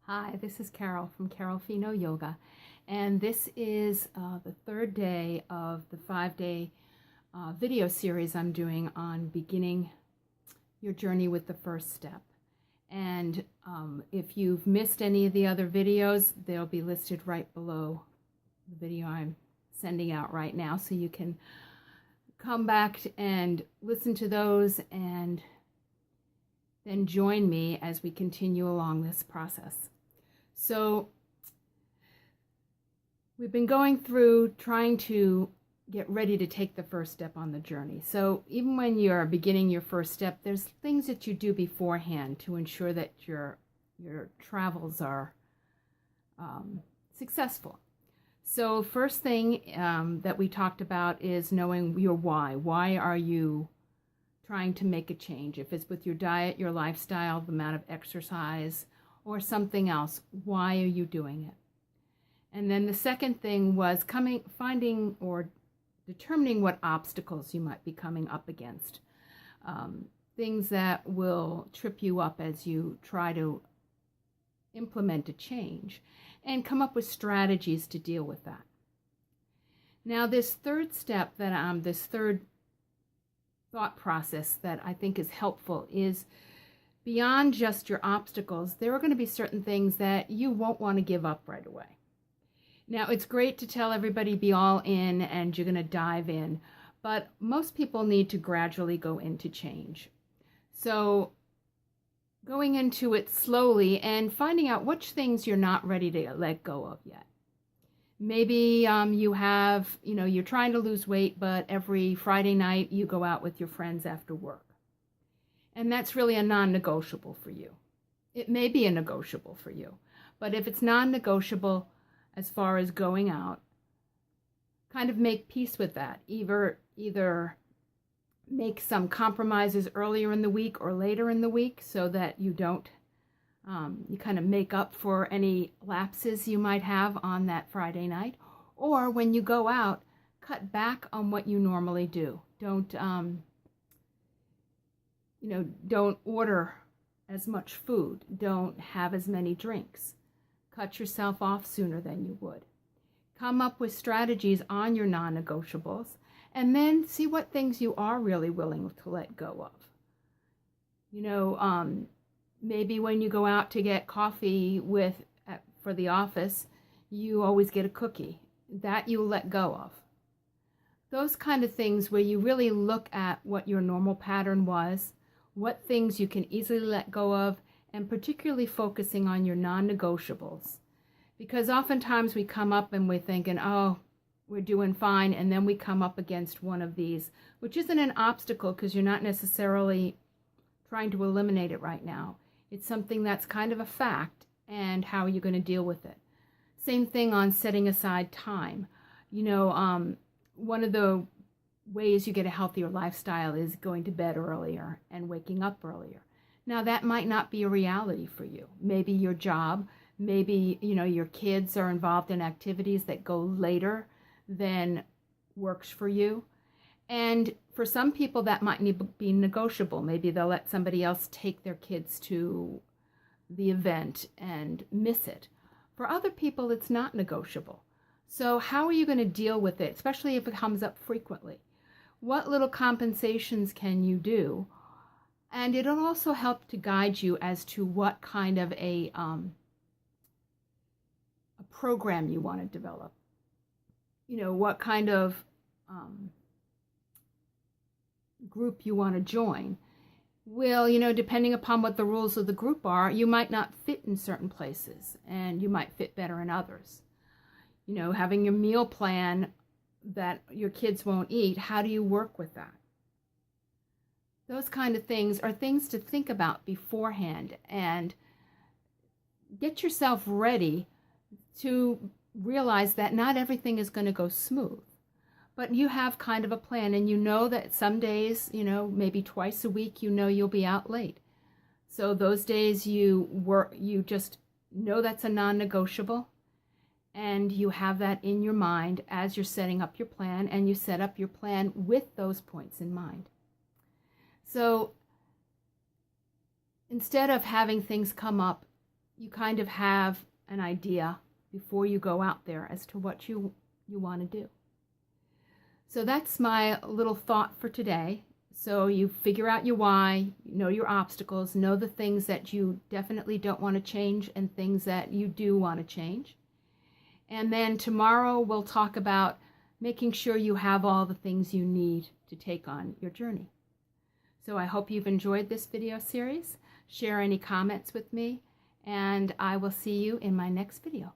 Hi, this is Carol from Carol Fino Yoga, and this is the third day of the 5-day video series I'm doing on beginning your journey with the first step. And if you've missed any of the other videos, they'll be listed right below the video I'm sending out right now, so you can come back and listen to those and then join me as we continue along this process. So we've been going through trying to get ready to take the first step on the journey. So even when you're beginning your first step, there's things that you do beforehand to ensure that your travels are successful. So first thing that we talked about is knowing your why. Why are you trying to make a change? If it's with your diet, your lifestyle, the amount of exercise, or something else, why are you doing it? And then the second thing was finding or determining what obstacles you might be coming up against. Things that will trip you up as you try to implement a change, and come up with strategies to deal with that. Now this third step, this third thought process that I think is helpful is beyond just your obstacles, there are going to be certain things that you won't want to give up right away. Now, it's great to tell everybody be all in and you're going to dive in, but most people need to gradually go into change. So going into it slowly and finding out which things you're not ready to let go of yet. Maybe you're trying to lose weight, but every Friday night you go out with your friends after work. And that's really a non-negotiable for you. It may be a negotiable for you, but if it's non-negotiable as far as going out, kind of make peace with that. Either make some compromises earlier in the week or later in the week so that you don't, you kind of make up for any lapses you might have on that Friday night. Or when you go out, cut back on what you normally do. Don't order as much food. Don't have as many drinks. Cut yourself off sooner than you would. Come up with strategies on your non-negotiables, and then see what things you are really willing to let go of. Maybe when you go out to get coffee for the office, you always get a cookie. That you'll let go of. Those kind of things where you really look at what your normal pattern was, what things you can easily let go of, and particularly focusing on your non-negotiables. Because oftentimes we come up and we're thinking, oh, we're doing fine, and then we come up against one of these, which isn't an obstacle because you're not necessarily trying to eliminate it right now. It's something that's kind of a fact, and how are you going to deal with it? Same thing on setting aside time. One of the ways you get a healthier lifestyle is going to bed earlier and waking up earlier. Now that might not be a reality for you. Maybe your job, maybe your kids are involved in activities that go later than works for you. And for some people that might be negotiable. Maybe they'll let somebody else take their kids to the event and miss it. For other people it's not negotiable. So how are you going to deal with it, especially if it comes up frequently? What little compensations can you do? And it'll also help to guide you as to what kind of a program you want to develop. What kind of group you want to join. Well, depending upon what the rules of the group are, you might not fit in certain places, and you might fit better in others. Having your meal plan that your kids won't eat, how do you work with that? Those kind of things are things to think about beforehand and get yourself ready to realize that not everything is going to go smooth. But you have kind of a plan, and you know that some days, maybe twice a week, you'll be out late. So those days you just know that's a non-negotiable. And you have that in your mind as you're setting up your plan, and you set up your plan with those points in mind. So instead of having things come up you kind of have an idea before you go out there as to what you want to do. So that's my little thought for today. So you figure out your why, know your obstacles, know the things that you definitely don't want to change and things that you do want to change. And then tomorrow we'll talk about making sure you have all the things you need to take on your journey. So I hope you've enjoyed this video series. Share any comments with me, and I will see you in my next video.